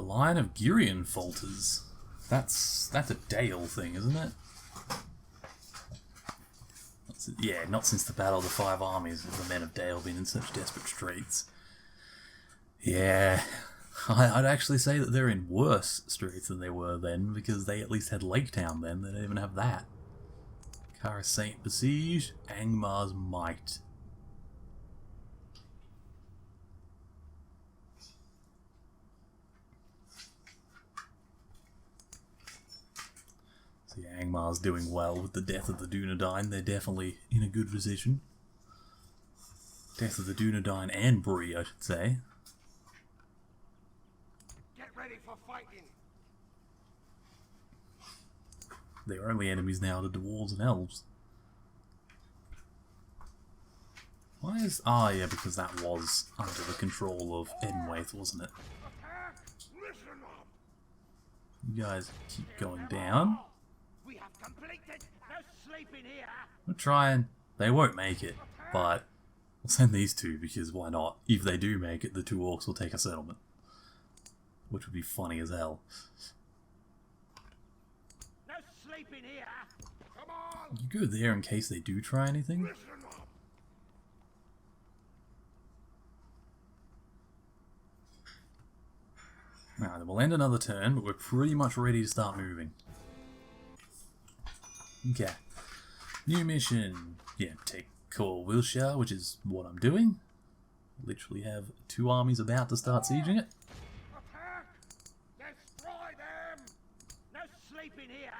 line of Girion falters. That's a Dale thing, isn't it? Yeah, not since the Battle of the Five Armies have the men of Dale been in such desperate straits. Yeah, I'd actually say that they're in worse straits than they were then, because they at least had Lake Town then. They don't even have that. Kara Saint besieged, Angmar's might. So yeah, Angmar's doing well with the death of the Dunedain. They're definitely in a good position. Death of the Dunedain and Bree, I should say. Get ready for fighting. Their only enemies now are the dwarves and elves. Why is... Ah, yeah, because that was under the control of Edenwaith, wasn't it? You guys keep going down. We have completed. No sleeping here. We're trying. They won't make it, but we'll send these two because why not? If they do make it, the two orcs will take a settlement. Which would be funny as hell. No sleeping here. Come on. You go there in case they do try anything. Alright, then we'll end another turn, but we're pretty much ready to start moving. Okay. New mission. Yeah, take Cor Wilshire, which is what I'm doing. Literally have two armies about to start sieging it. Attack! Destroy them! No sleeping here.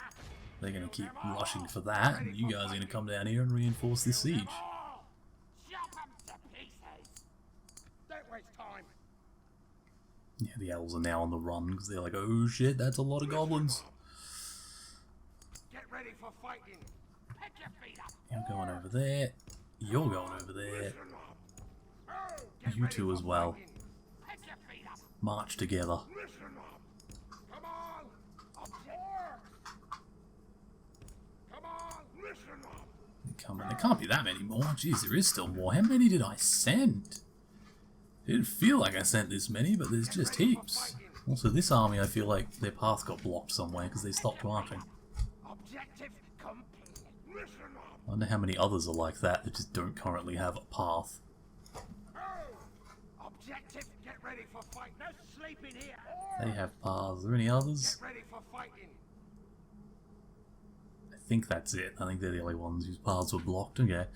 They're going to keep rushing for that, and you guys are going to come down here and reinforce this siege. Chop them to pieces. Don't waste time. Yeah, the elves are now on the run because they're like, oh shit, that's a lot of goblins. Get ready for fighting. Pick your feet up. You're going over there. You're going over there. You two as well. Pick your feet up. March together. Come on. Absorb. Come on. Listen up. Come on, there can't be that many more. Jeez, there is still more. How many did I send? It didn't feel like I sent this many, but there's just heaps. Also, this army, I feel like their path got blocked somewhere because they stopped marching. Objective complete. Listen up. I wonder how many others are like that that just don't currently have a path. Objective, get ready for fight. No sleeping here. They have paths. Are there any others? Get ready for fighting. I think that's it. I think they're the only ones whose paths were blocked. Okay.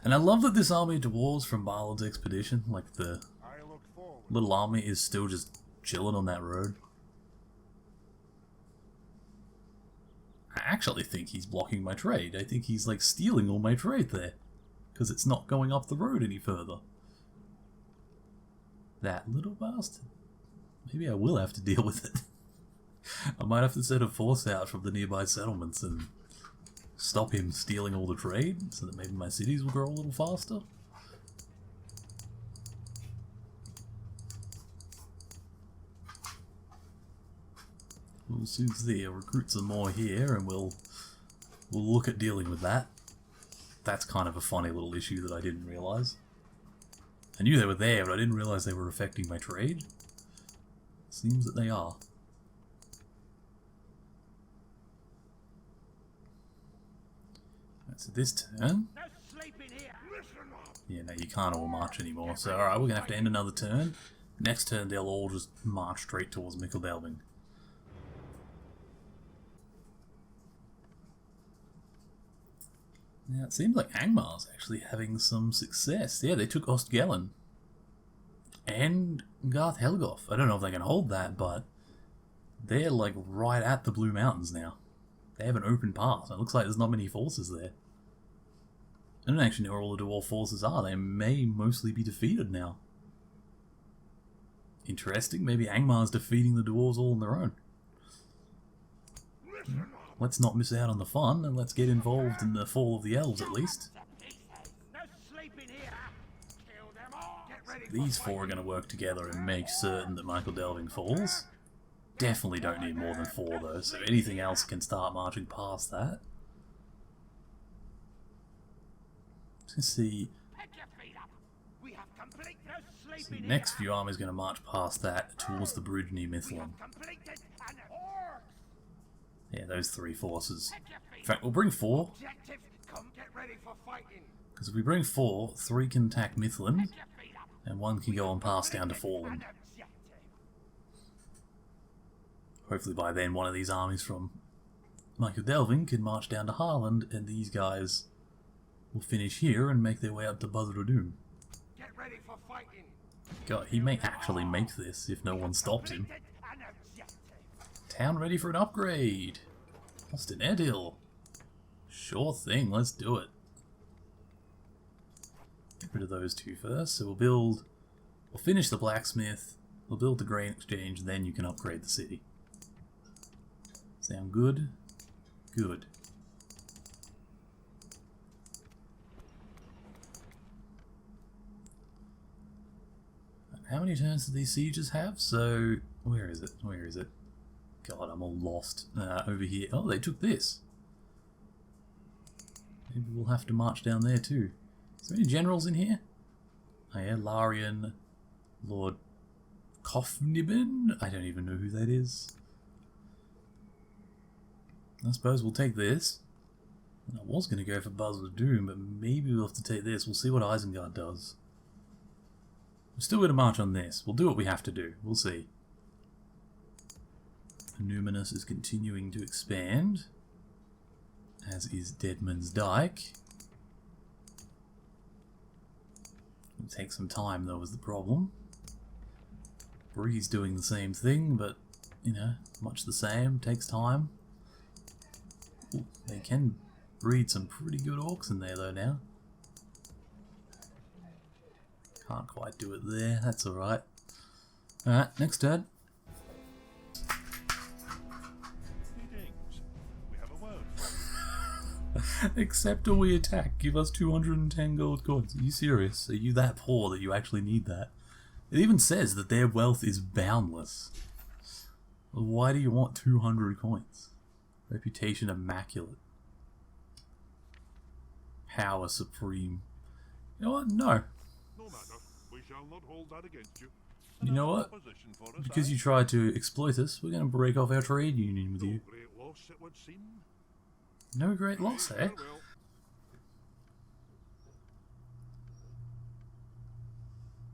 And I love that this army of dwarves from Barland's expedition, like the little army, is still just chilling on that road. I actually think he's blocking my trade. I think he's like stealing all my trade there. Because it's not going up the road any further. That little bastard. Maybe I will have to deal with it. I might have to send a force out from the nearby settlements and stop him stealing all the trade so that maybe my cities will grow a little faster. We'll soon see. I'll recruit some more here and we'll look at dealing with that. That's kind of a funny little issue that I didn't realise. I knew they were there, but I didn't realise they were affecting my trade. Seems that they are. Right, so this turn... No sleeping here. Listen up. Yeah, no, you can't all march anymore. So, alright, we're going to have to end another turn. Next turn, they'll all just march straight towards Micheldelving. Now, it seems like Angmar's actually having some success. Yeah, they took Ostgellen. And Garth Helgoth. I don't know if they can hold that, but they're like right at the Blue Mountains now. They have an open path. It looks like there's not many forces there. I don't actually know where all the dwarf forces are. They may mostly be defeated now. Interesting. Maybe Angmar's defeating the dwarves all on their own. Let's not miss out on the fun, and let's get involved in the fall of the elves at least. No sleeping here. Kill them all. Get ready for These four are going to work together and make certain that Micheldelving falls. Definitely don't need more than 4 though, so anything else can start marching past that. Let's see. Pick your feet up. We have completed the So the next few armies are going to march past that towards the bridge near Mithlin. completed an orcs. Yeah, those 3 forces. In fact, we'll bring 4. Objective, come get ready for fighting. Because if we bring 4, 3 can attack Mithlin, Your feet up. and 1 can go and pass down to Fallen. An objective. Hopefully by then one of these armies from Michael Delving can march down to Harland, and these guys will finish here and make their way up to Buzzardum. Get ready for fighting. God, he may actually make this if no one stops him. Completed an objective. Town ready for an upgrade. Austin Edhill. Sure thing, let's do it. Get rid of those 2 first. So we'll finish the blacksmith, we'll build the grain exchange, then you can upgrade the city. Sound good? Good. How many turns do these sieges have? So, where is it? Where is it? God, I'm all lost. Over here. Oh, they took this. Maybe we'll have to march down there too. Is there any generals in here? Oh yeah, Larian, Lord Kofnibben? I don't even know who that is. I suppose we'll take this. I was going to go for Buzz of Doom, but maybe we'll have to take this. We'll see what Isengard does. We're still going to march on this. We'll do what we have to do. We'll see. Numinous is continuing to expand, as is Deadman's Dyke. It'll take some time, though, is the problem. Bree's doing the same thing, but, you know, much the same. Takes time. Ooh, they can breed some pretty good orcs in there, though, now. Can't quite do it there. That's alright. Alright, next turn. Greetings. We have a word. Accept or we attack. Give us 210 gold coins. Are you serious? Are you that poor that you actually need that? It even says that their wealth is boundless. Why do you want 200 coins? Reputation immaculate. Power supreme. You know what? No. No matter. We shall not hold that against you. You know what? Opposition for us, Because you tried to exploit us, we're going to break off our trade union with no you. great loss, it would seem. No great loss, eh?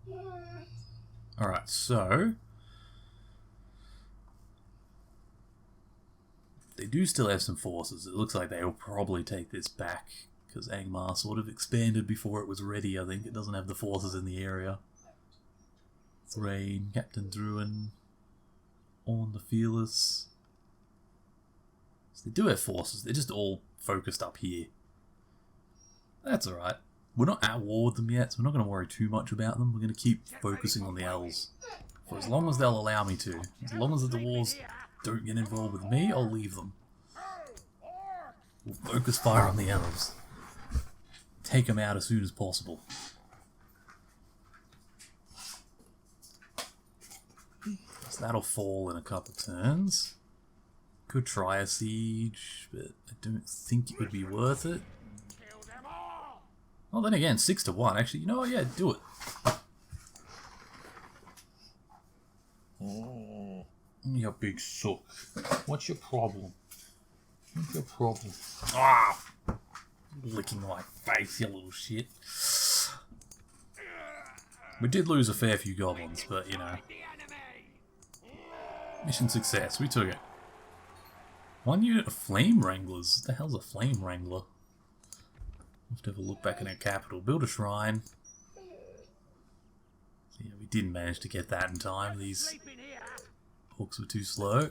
Well, Alright, so... they do still have some forces. It looks like they'll probably take this back, because Angmar sort of expanded before it was ready, I think. It doesn't have the forces in the area. Thrain, Captain Druin, Orn the Fearless. So they do have forces, they're just all focused up here. That's alright. We're not at war with them yet, so we're not going to worry too much about them. We're going to keep focusing on the elves. For as long as they'll allow me to. As long as the dwarves don't get involved with me, I'll leave them. We'll focus fire on the elves. Take them out as soon as possible. So that'll fall in a couple turns. Could try a siege, but I don't think it would be worth it. Kill them all. Well, then again, 6 to 1. Actually, you know what? Yeah, do it. You big sook. What's your problem? What's your problem? Ah! Licking my face, you little shit. We did lose a fair few goblins, but you know. The enemy. Mission success. We took it. 1 unit of flame wranglers. What the hell's a flame wrangler? We'll have to have a look back in our capital. Build a shrine. So yeah, we didn't manage to get that in time. These Sleeping here. orcs were too slow.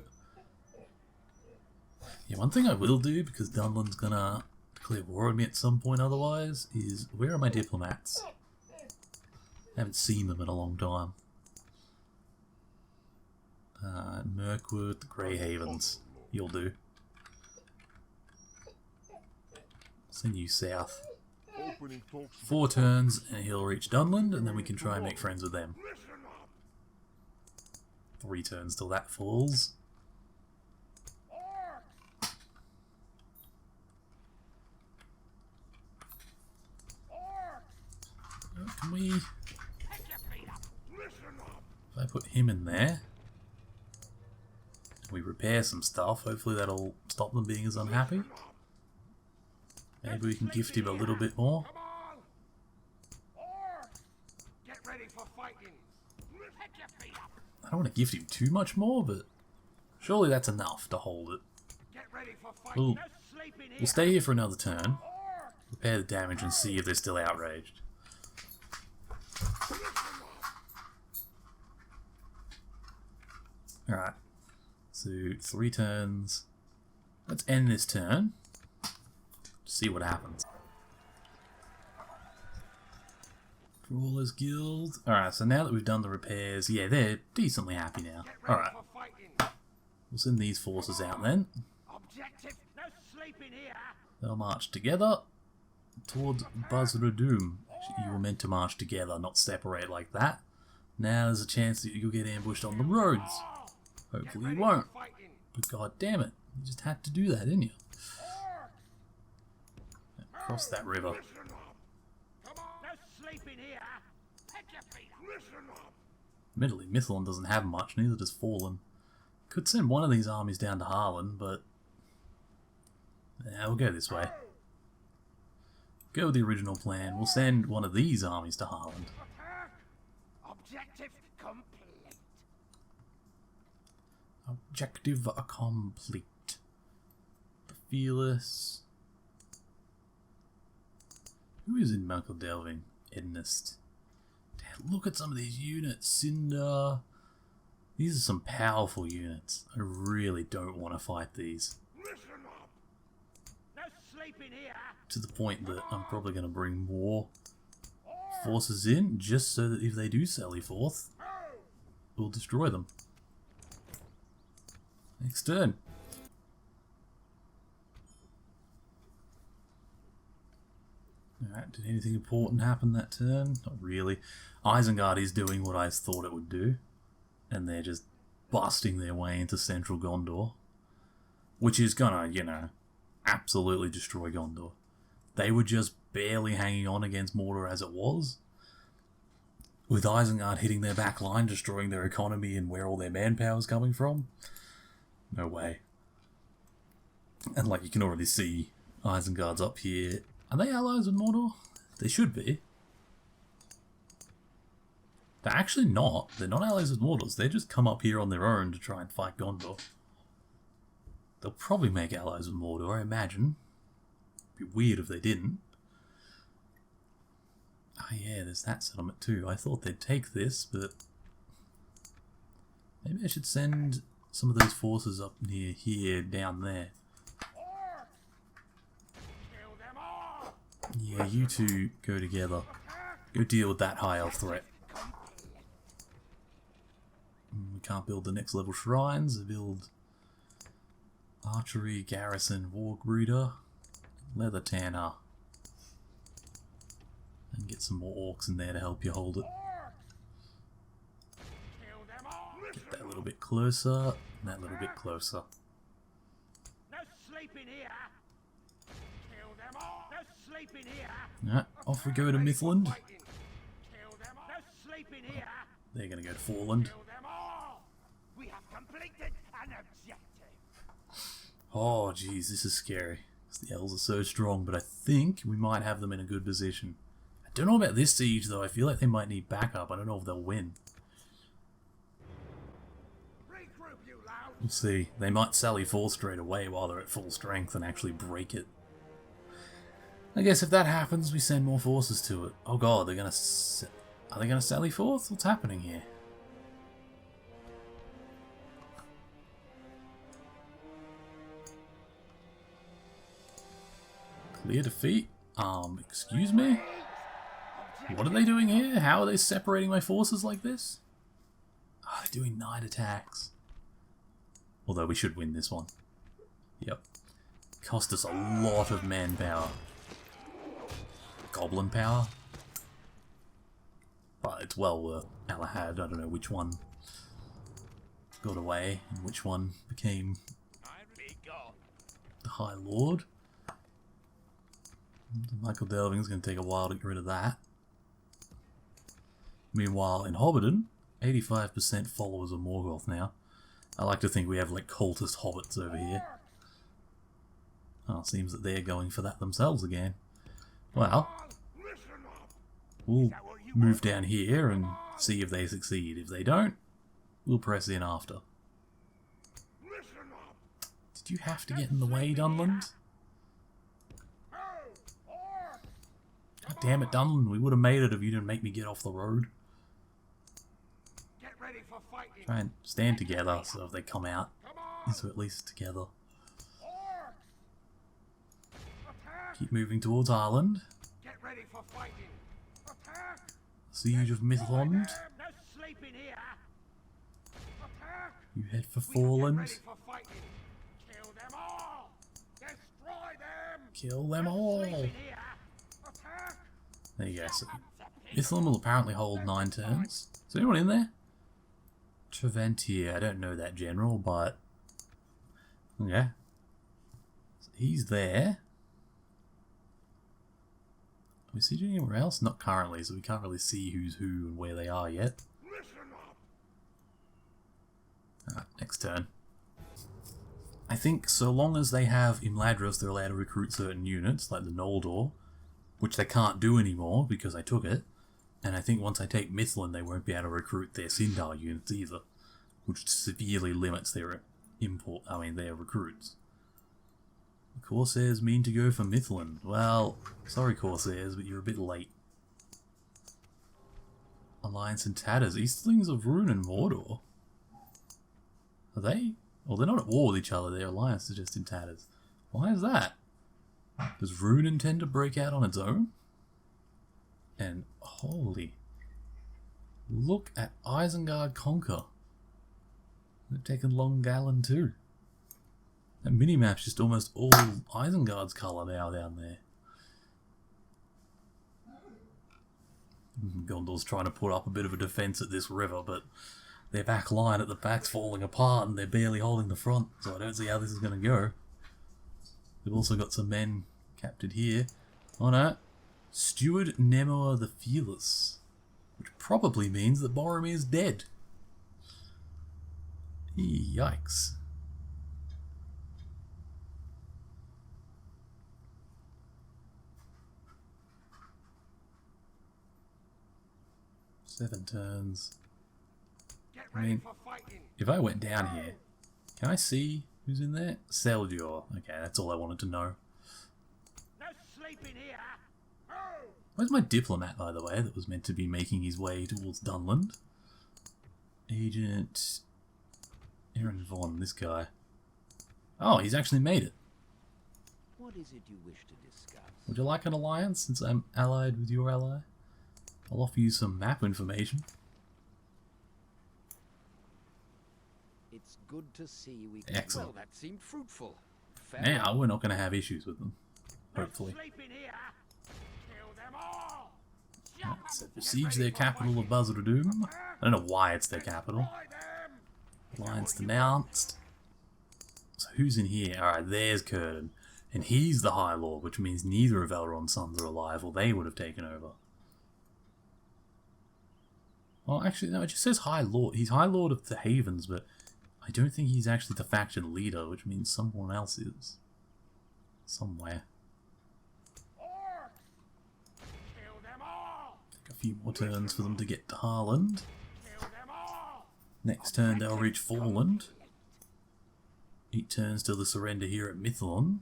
Yeah, one thing I will do, because Dunland's gonna declare war on me at some point otherwise, is where are my diplomats? I haven't seen them in a long time. Mirkwood, the Grey Havens. You'll do. Send you south. opening talks 4 turns and he'll reach Dunland, and then we can try and make friends with them. Listen up. 3 turns till that falls. Orcs. Orcs. Can we him in there. We repair some stuff. Hopefully that'll stop them being as unhappy. Maybe we can gift him a little bit more. Come on! Or get ready for fighting. Pick your feet up. I don't want to gift him too much more, but surely that's enough to hold it. Get ready for fighting. We'll, No sleeping here. we'll stay here for another turn, Or repair the damage, and see if they're still outraged. Alright, so 3 turns. Let's end this turn. See what happens. Brawlers Guild. Alright, so now that we've done the repairs, yeah, they're decently happy now. get ready Alright, for fighting. we'll send these forces out then. Objective. No sleeping here. They'll march together towards Bazradoom. Actually, you were meant to march together, not separate like that. Now there's a chance that you'll get ambushed on the roads. Hopefully you won't. Fighting. But god damn it, you just had to do that, didn't you? Cross that river. Listen up. Come on. No sleeping here. Pick your feet up. Listen up. Admittedly, Mithlon doesn't have much, neither does Fallen. Could send one of these armies down to Harlan, but... yeah, we'll go this way. Go with the original plan. We'll send one of these armies to Harlan. Attack. Objective complete. Objective complete. The Fearless. Who is in Michael Delving? Ednist. Damn, look at some of these units. Cinder. These are some powerful units. I really don't want to fight these. Listen up. No sleeping here. To the point that I'm probably going to bring more forces in, just so that if they do sally forth, we'll destroy them. Next turn. Alright, did anything important happen that turn? Not really. Isengard is doing what I thought it would do, and they're just busting their way into central Gondor, which is gonna, you know, absolutely destroy Gondor. They were just barely hanging on against Mordor as it was, with Isengard hitting their back line, destroying their economy and where all their manpower is coming from. No way. And like you can already see, Isengard's up here. Are they allies with Mordor? They should be. They're actually not. They're not allies with Mordor. They just come up here on their own to try and fight Gondor. They'll probably make allies with Mordor, I imagine. It'd be weird if they didn't. Oh yeah, there's that settlement too. I thought they'd take this, but... maybe I should send some of those forces up near here, down there. Kill them all. Yeah, you two go together. Go deal with that high elf threat. We can't build the next level shrines. Build archery, garrison, war breeder, leather tanner, and get some more orcs in there to help you hold it. Kill them all. Get that little bit closer, and that little bit closer. No sleeping here. Kill them all. No sleeping here. Alright, off we go to Mithland. Fighting. Kill them all. No sleeping here. They're gonna go to Forland. Kill them all. We have completed an objective. Oh jeez, this is scary. The elves are so strong, but I think we might have them in a good position. I don't know about this siege though, I feel like they might need backup. I don't know if they'll win. Regroup, you loud. We'll see. They might sally forth straight away while they're at full strength and actually break it. I guess if that happens, we send more forces to it. Oh god, they're gonna... are they gonna sally forth? What's happening here? Clear defeat? Excuse me? What are they doing here? How are they separating my forces like this? Oh, they're doing 9 attacks. Although we should win this one. Yep. Cost us a lot of manpower. Goblin power. But it's well worth Alahad. I don't know which one got away and which one became the High Lord. Michael Delving's going to take a while to get rid of that. Meanwhile, in Hobbiton, 85% followers of Morgoth now. I like to think we have like cultist hobbits over here. Oh, seems that they're going for that themselves again. Well, we'll move down here and see if they succeed. If they don't, we'll press in after. Did you have to get in the way, Dunland? God damn it, Dunland, we would have made it if you didn't make me get off the road. Get ready for fighting. Try and stand together so if they come out, so at least together. Keep moving towards Ireland. Get ready for fighting. Attack! Siege of Mithlond. No sleeping here. Attack! You head for We are Forland. ready for fighting. Kill them all. Destroy them. Kill them No all. sleeping here. Attack! There you go. So Mithlond will apparently hold 9 turns. Is anyone in there? Treventier. I don't know that general, but okay. So he's there. Are we sieging anywhere else? Not currently, so we can't really see who's who and where they are yet. Alright, next turn. I think so long as they have Imladris, they're allowed to recruit certain units, like the Noldor, which they can't do anymore because I took it. And I think once I take Mithlond, they won't be able to recruit their Sindar units either, which severely limits their their recruits. The Corsairs mean to go for Mithlond. Well, sorry Corsairs, but you're a bit late. Alliance in tatters. Eastlings of Rune and Mordor. Are they? Well, they're not at war with each other. Their alliance is just in tatters. Why is that? Does Rune intend to break out on its own? And holy, look at Isengard conquer. They've taken Longgallen too. That minimap's just almost all Isengard's colour now down there. Gondor's trying to put up a bit of a defence at this river, but their back line at the back's falling apart and they're barely holding the front, so I don't see how this is going to go. They've also got some men captured here. Oh no. Steward Nemor the Fearless, which probably means that Boromir's dead. Yikes. Seven turns. Get I ready mean, for fighting. if I went down here, can I see who's in there? Seldior. Okay, that's all I wanted to know. No sleeping here. Oh! Where's my diplomat, by the way, that was meant to be making his way towards Dunland? Agent Aaron Vaughn, this guy. Oh, he's actually made it. What is it you wish to discuss? Would you like an alliance since I'm allied with your ally? I'll offer you some map information. It's good to see we can... Excellent. Well, that seemed fruitful. Fair Now we're not going to have issues with them. No Hopefully. sleeping here. Kill them all. Right, so besiege their capital of Buzzard Doom. I don't know why it's their capital. Destroy them. Alliance denounced. So who's in here? Alright, there's Curdon. And he's the High Lord, which means neither of Elrond's sons are alive, or they would have taken over. Well, actually, no, it just says High Lord. He's High Lord of the Havens, but I don't think he's actually the faction leader, which means someone else is. Somewhere. Orcs. Kill them all. Take a few more turns for them to get to Harland. Kill them all. Next turn they'll reach Forland. 8 turns till the surrender here at Mithlond.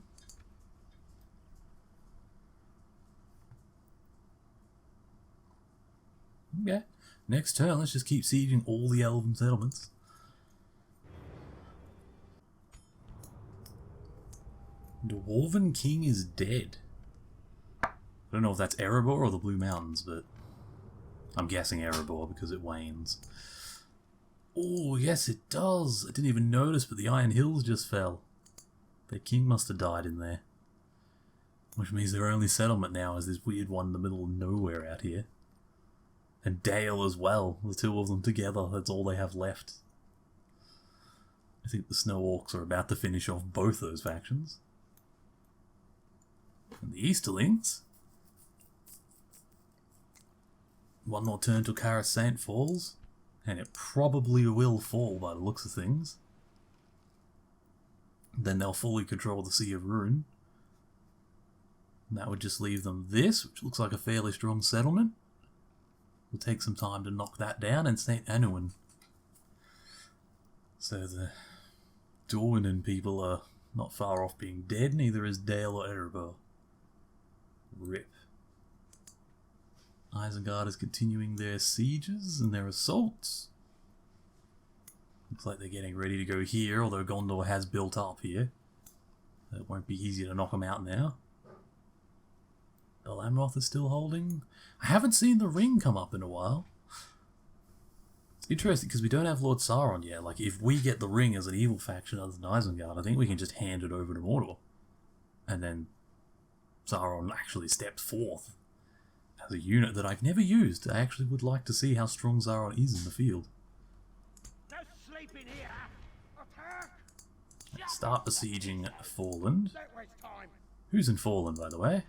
Okay. Next turn, let's just keep sieging all the elven settlements. Dwarven King is dead. I don't know if that's Erebor or the Blue Mountains, but I'm guessing Erebor because it wanes. Oh, yes it does. I didn't even notice, but the Iron Hills just fell. Their king must have died in there. Which means their only settlement now is this weird one in the middle of nowhere out here. And Dale as well, the two of them together, that's all they have left. I think the Snow Orcs are about to finish off both those factions. And the Easterlings. One more turn till Karas Saint falls. And it probably will fall by the looks of things. Then they'll fully control the Sea of Ruin. And that would just leave them this, which looks like a fairly strong settlement. We'll take some time to knock that down, and St. Anouin. So the Dorwinen people are not far off being dead, neither is Dale or Erebor. RIP. Isengard is continuing their sieges and their assaults. Looks like they're getting ready to go here, although Gondor has built up here. It won't be easy to knock them out now. Dol Amroth is still holding. I haven't seen the ring come up in a while. It's interesting because we don't have Lord Sauron yet. Like, if we get the ring as an evil faction other than Isengard, I think we can just hand it over to Mordor. And then Sauron actually steps forth as a unit that I've never used. I actually would like to see how strong Sauron is in the field. No sleeping here. Attack! Start besieging Forland. Don't waste time. Who's in Forland, by the way?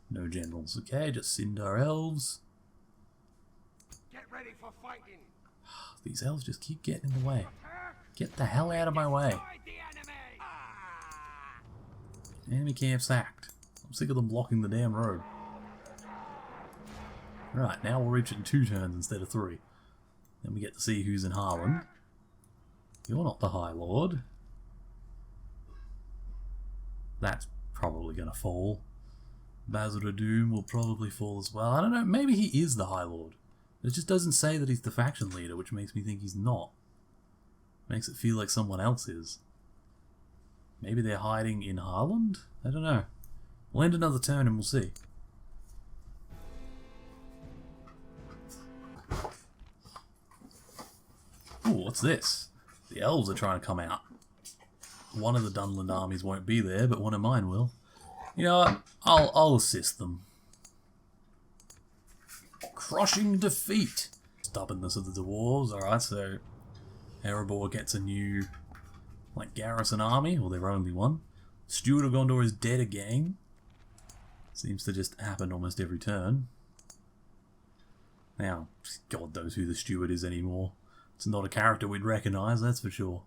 No generals, okay, just Sindar elves. Get ready for fighting. These elves just keep getting in the way. Attack! Get the hell out of my way. Fight the enemy. Enemy camp sacked. I'm sick of them blocking the damn road. Right, now we'll reach it in 2 turns instead of 3. Then we get to see who's in Harlan. You're not the High Lord. That's probably going to fall. Basil Doom will probably fall as well. I don't know, maybe he is the High Lord. It just doesn't say that he's the faction leader, which makes me think he's not. Makes it feel like someone else is. Maybe they're hiding in Harland? I don't know. We'll end another turn and we'll see. Ooh, what's this? The elves are trying to come out. One of the Dunland armies won't be there, but one of mine will. You know what? I'll assist them. Crushing defeat. Stubbornness of the dwarves. Alright, so Erebor gets a new garrison army, or their only one. Steward of Gondor is dead again. Seems to just happen almost every turn. Now, God knows who the steward is anymore. It's not a character we'd recognise, that's for sure.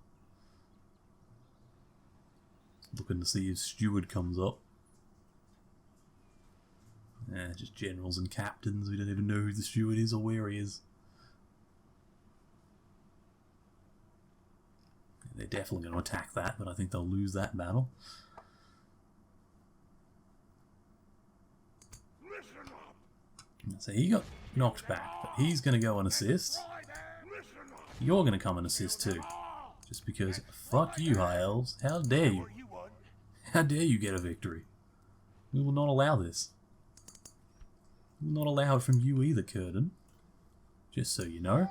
Looking to see if steward comes up. Just generals and captains. We don't even know who the steward is or where he is. They're definitely going to attack that, but I think they'll lose that battle. Listen up. So he got knocked back, but he's going to go and assist. Listen up. You're going to come and assist too. Just because, fuck you, High Elves. How dare you? How dare you get a victory? We will not allow this. We will not allow it from you either, Círdan. Just so you know.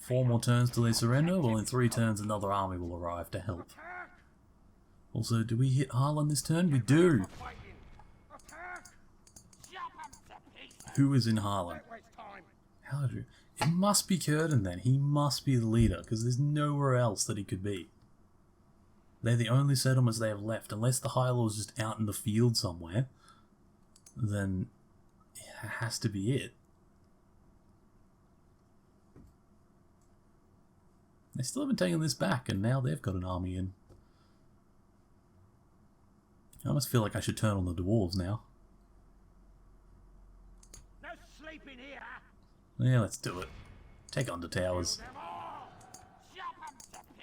4 more turns till they surrender. Well, in 3 turns another army will arrive to help. Also, do we hit Harlan this turn? We do! Who is in Harlan? How did you... It must be Círdan then. He must be the leader, because there's nowhere else that he could be. They're the only settlements they have left. Unless the High Lord's just out in the field somewhere, then it has to be it. They still haven't taken this back, and now they've got an army in. I almost feel like I should turn on the dwarves now. No sleeping here. Yeah, let's do it. Take Under Towers.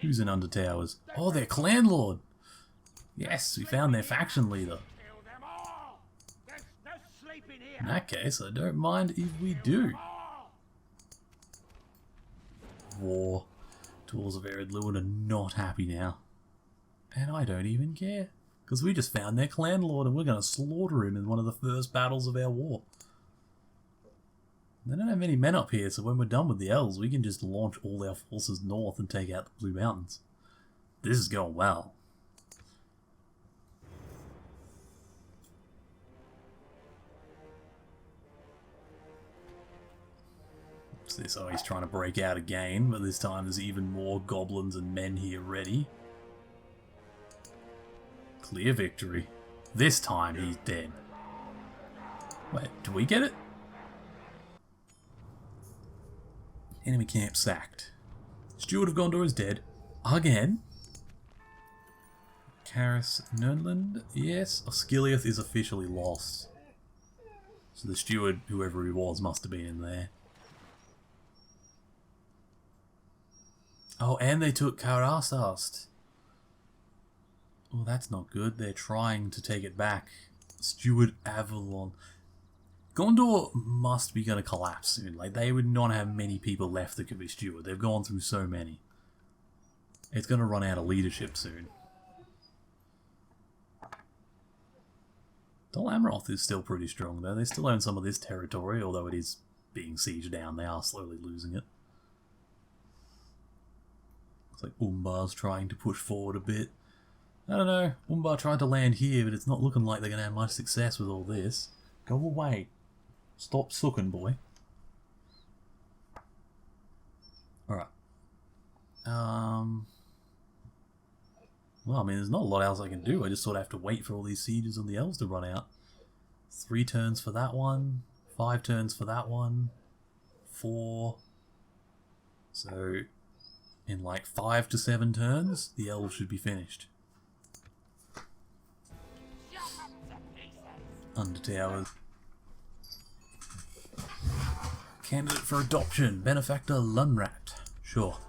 Who's in Under Towers? Oh, their clan lord! Yes, we found their faction leader. Kill them all. There's no sleeping here. In that case, I don't mind if we do. War. Dwarves of Ered Luin are not happy now. And I don't even care. Because we just found their clan lord and we're going to slaughter him in one of the first battles of our war. They don't have many men up here, so when we're done with the elves, we can just launch all our forces north and take out the Blue Mountains. This is going well. What's this? Oh, he's trying to break out again, but this time there's even more goblins and men here ready. Clear victory. This time he's dead. Wait, do we get it? Enemy camp sacked. Steward of Gondor is dead. Again. Karis Nernland, yes. Osgiliath is officially lost. So the steward, whoever he was, must have been in there. Oh, and they took Karasast. Oh, that's not good. They're trying to take it back. Steward Avalon. Gondor must be going to collapse soon. Like, they would not have many people left that could be steward. They've gone through so many. It's going to run out of leadership soon. Dol Amroth is still pretty strong, though. They still own some of this territory, although it is being sieged down. They are slowly losing it. Looks like Umbar's trying to push forward a bit. I don't know. Umbar tried to land here, but it's not looking like they're going to have much success with all this. Go away. Stop sucking, boy. Alright. Well, I mean, there's not a lot else I can do. I just sort of have to wait for all these sieges on the elves to run out. 3 turns for that one. 5 turns for that one. 4. So, in like 5 to 7 turns, the elves should be finished. Under towers. Candidate for adoption. Benefactor Lunrat. Sure.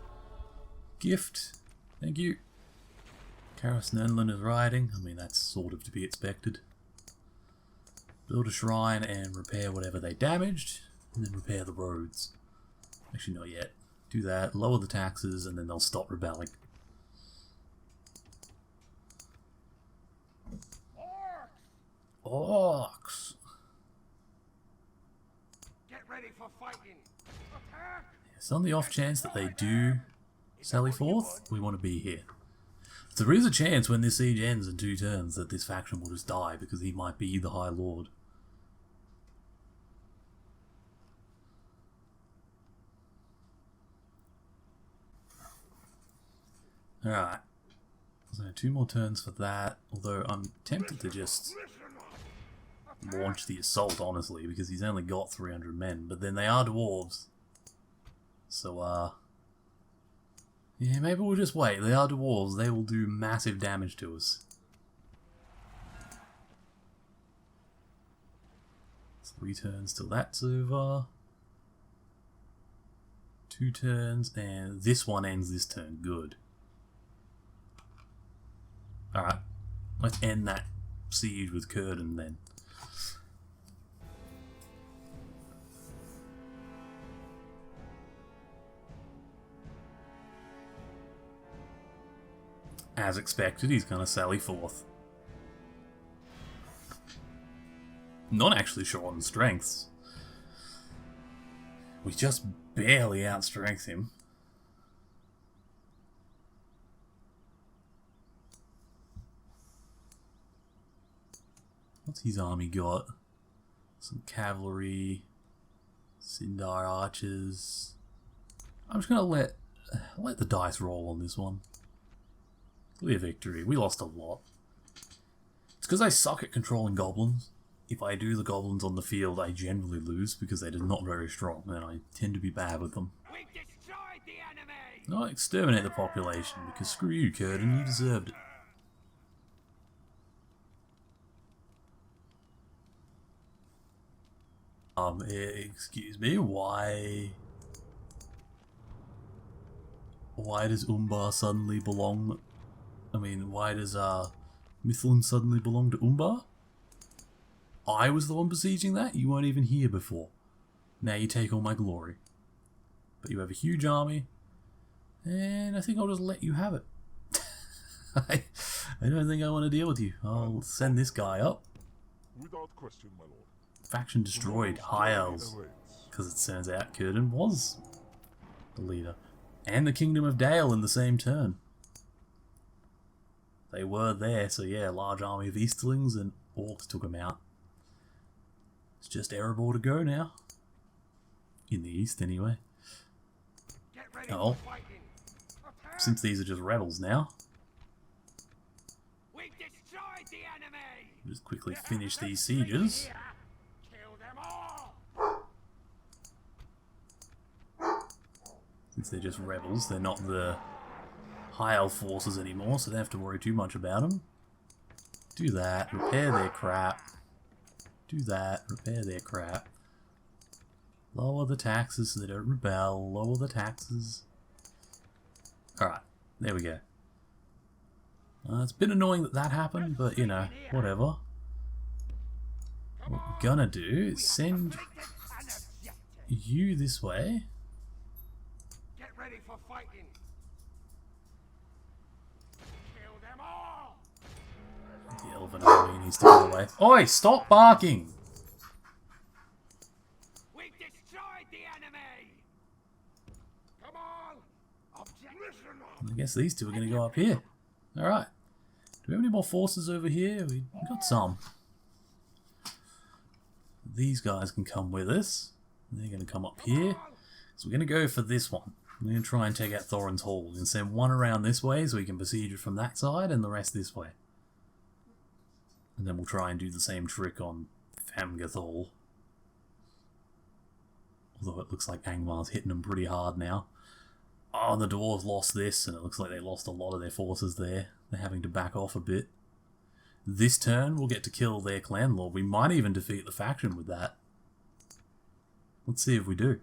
Gift. Thank you. Karis Nernland is riding. I mean, that's sort of to be expected. Build a shrine and repair whatever they damaged. And then repair the roads. Actually, not yet. Do that. Lower the taxes and then they'll stop rebelling. Orcs! Get ready for fighting. Attack! Yes, on the off chance that they do sally forth, we want to be here. There is a chance when this siege ends in 2 turns that this faction will just die because he might be the High Lord. Alright. So 2 more turns for that, although I'm tempted to just launch the assault, honestly, because he's only got 300 men, but then they are dwarves. So, yeah, maybe we'll just wait. They are dwarves. They will do massive damage to us. 3 turns till that's over. 2 turns, and this one ends this turn. Good. Alright. Let's end that siege with Círdan then. As expected, he's going to sally forth. Not actually sure on strengths. We just barely outstrength him. What's his army got? Some cavalry, Sindar archers. I'm just going to let the dice roll on this one. Clear victory. We lost a lot. It's because I suck at controlling goblins. If I do the goblins on the field, I generally lose because they're just not very strong, and I tend to be bad with them. We've destroyed the enemy! Not exterminate the population, because screw you, Círdan, you deserved it. Excuse me, why does Umbar suddenly belong... I mean, why does Mithlund suddenly belong to Umbar? I was the one besieging that? You weren't even here before. Now you take all my glory. But you have a huge army, and I think I'll just let you have it. I don't think I want to deal with you. I'll send this guy up. Without question, my lord. Faction destroyed. High Elves. Because it turns out Círdan was the leader. And the Kingdom of Dale in the same turn. They were there, so yeah, large army of Easterlings and Orcs took them out. It's just Erebor to go now. In the east, anyway. Get ready Oh. for fighting. Attack! Since these are just rebels now, We've destroyed the enemy! just quickly finish these sieges. Here. Kill them all! Since they're just rebels, they're not the high elf forces anymore, so they don't have to worry too much about them. Do that, repair their crap. Do that, repair their crap. Lower the taxes so they don't rebel. Lower the taxes. Alright, there we go. It's a bit annoying that that happened, but you know, whatever. What we're gonna do is send you this way. Get ready for fighting. Kill them all. The elven army needs to get away. Oi, stop barking! We've destroyed the enemy. Come on. I guess these two are going to go up here. Alright. Do we have any more forces over here? We've got some. These guys can come with us. They're going to come up here. So we're going to go for this one. We're going to try and take out Thorin's Hall. We're going to send one around this way so we can besiege it from that side and the rest this way. And then we'll try and do the same trick on Famgathol. Although it looks like Angmar's hitting them pretty hard now. Oh, the dwarves lost this, and it looks like they lost a lot of their forces there. They're having to back off a bit. This turn, we'll get to kill their clan lord. We might even defeat the faction with that. Let's see if we do.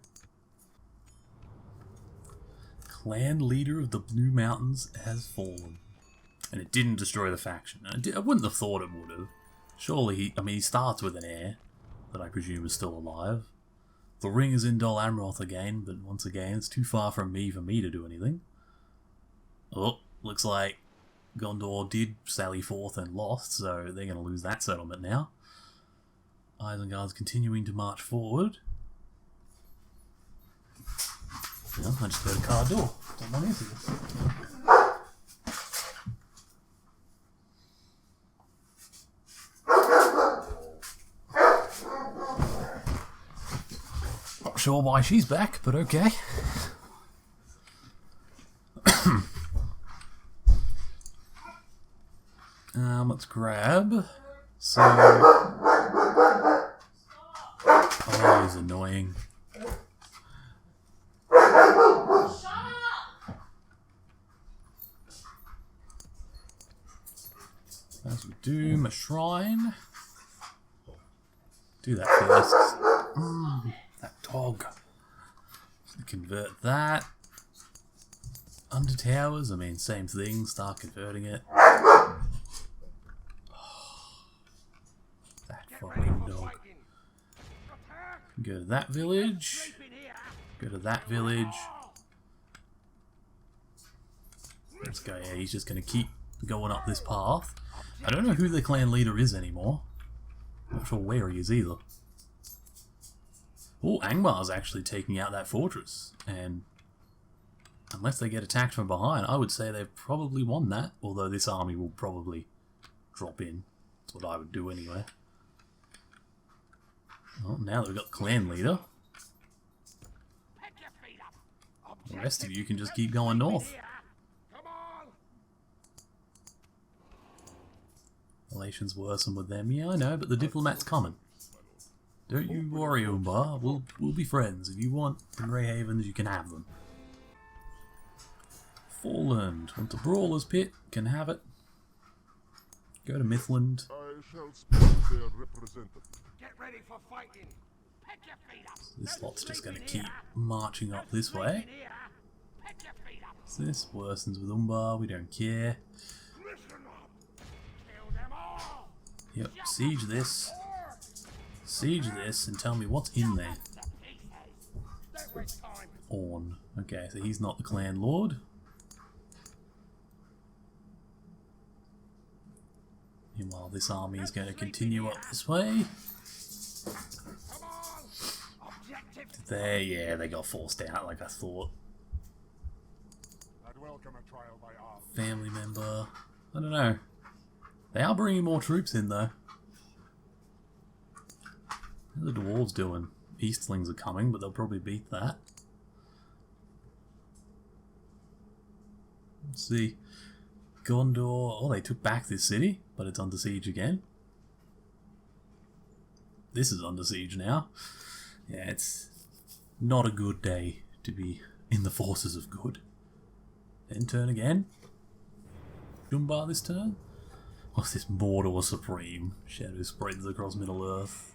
Clan leader of the Blue Mountains has fallen. And it didn't destroy the faction. I wouldn't have thought it would have. Surely, he starts with an heir that I presume is still alive. The ring is in Dol Amroth again, but once again, it's too far from me for me to do anything. Oh, looks like Gondor did sally forth and lost, so they're going to lose that settlement now. Isengard's continuing to march forward. Well, I just heard a car door. Someone is here. Not sure why she's back, but okay. Let's grab. So. Oh, he's annoying. As we do, my shrine. Do that first. That dog. Convert that. Under towers, I mean, same thing. Start converting it. That fucking dog. Go to that village. Go to that village. This guy, yeah, he's just going to keep going up this path. I don't know who the clan leader is anymore. Not sure where he is either. Oh, Angmar's actually taking out that fortress. And unless they get attacked from behind, I would say they've probably won that. Although this army will probably drop in. That's what I would do anyway. Well, now that we've got the clan leader, the rest of you can just keep going north. Relations worsen with them. Yeah, I know, but the diplomat's coming. Don't you worry, Umbar. We'll be friends. If you want the Grey Havens, you can have them. Falland. Want the Brawler's Pit? Can have it. Go to Mithland. I shall speak to their representative. Get ready for fighting. Pick your feet up. This lot's just going to keep marching up this way. Pick your feet up. So this worsens with Umbar. We don't care. Listen up. Kill them all. Yep, siege this. Siege this and tell me what's in there. Don't waste time. Orn. Okay, so he's not the clan lord. Meanwhile, this army is going to continue up this way. Come on. Objective. There, yeah, they got forced out like I thought. I'd welcome a trial by arms. Family member. I don't know. They are bringing more troops in though. What are the dwarves doing? Eastlings are coming, but they'll probably beat that. Let's see. Gondor. Oh, they took back this city, but it's under siege again. This is under siege now. Yeah, it's not a good day to be in the forces of good. Then turn again. Jumbar this turn. What's this? Mordor Supreme. Shadow spreads across Middle-earth.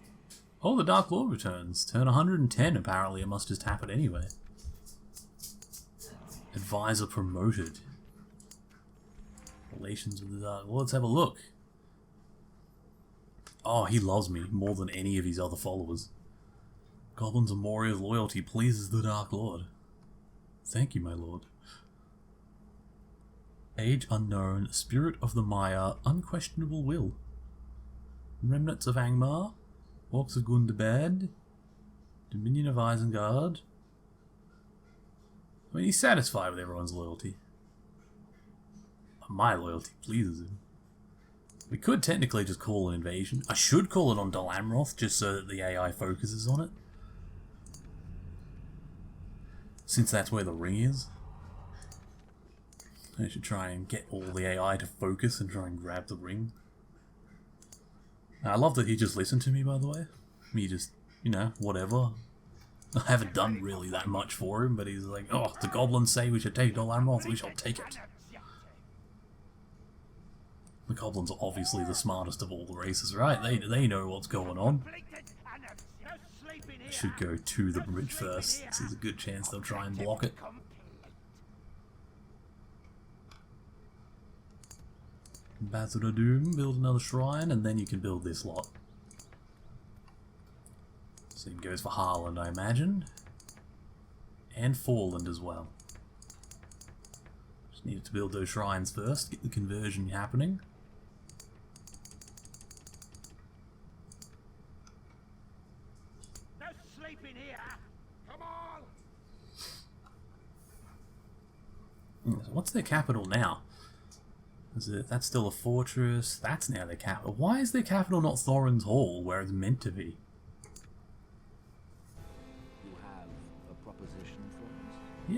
Oh, the Dark Lord returns. Turn 110, apparently it must just happen anyway. Advisor promoted. Relations with the Dark Lord. Let's have a look. Oh, he loves me more than any of his other followers. Goblins of Moria's loyalty pleases the Dark Lord. Thank you, my lord. Age unknown, spirit of the Maya, unquestionable will. Remnants of Angmar, orcs of Gundabad, Dominion of Isengard. I mean, he's satisfied with everyone's loyalty. My loyalty pleases him. We could technically just call an invasion. I should call it on Dol Amroth, just so that the AI focuses on it. Since that's where the ring is. I should try and get all the AI to focus and try and grab the ring. I love that he just listened to me, by the way. He just, you know, whatever. I haven't done really that much for him, but he's like, oh, the goblins say we should take Dol Amroth, we shall take it. The goblins are obviously the smartest of all the races, right? They know what's going on. Should go to the bridge first. This is a good chance they'll try and block it. Ambassador Doom, build another shrine, and then you can build this lot. Same goes for Harland, I imagine. And Forland as well. Just needed to build those shrines first, get the conversion happening. No sleeping here! Come on! So what's their capital now? That's still a fortress. That's now their capital. Why is their capital not Thorin's Hall, where it's meant to be? You have a proposition for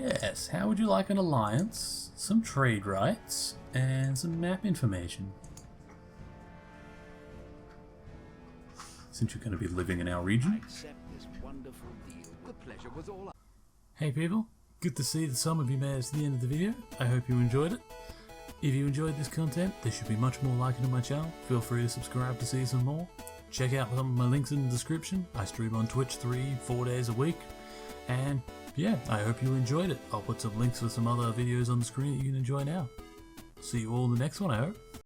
us? Yes, how would you like an alliance, some trade rights, and some map information? Since you're going to be living in our region. Accept this wonderful deal. The pleasure was all ours. Hey people, good to see that some of you made it to the end of the video. I hope you enjoyed it. If you enjoyed this content, there should be much more like it on my channel. Feel free to subscribe to see some more. Check out some of my links in the description. I stream on Twitch 3-4 days a week. And yeah, I hope you enjoyed it. I'll put some links for some other videos on the screen that you can enjoy now. See you all in the next one, I hope.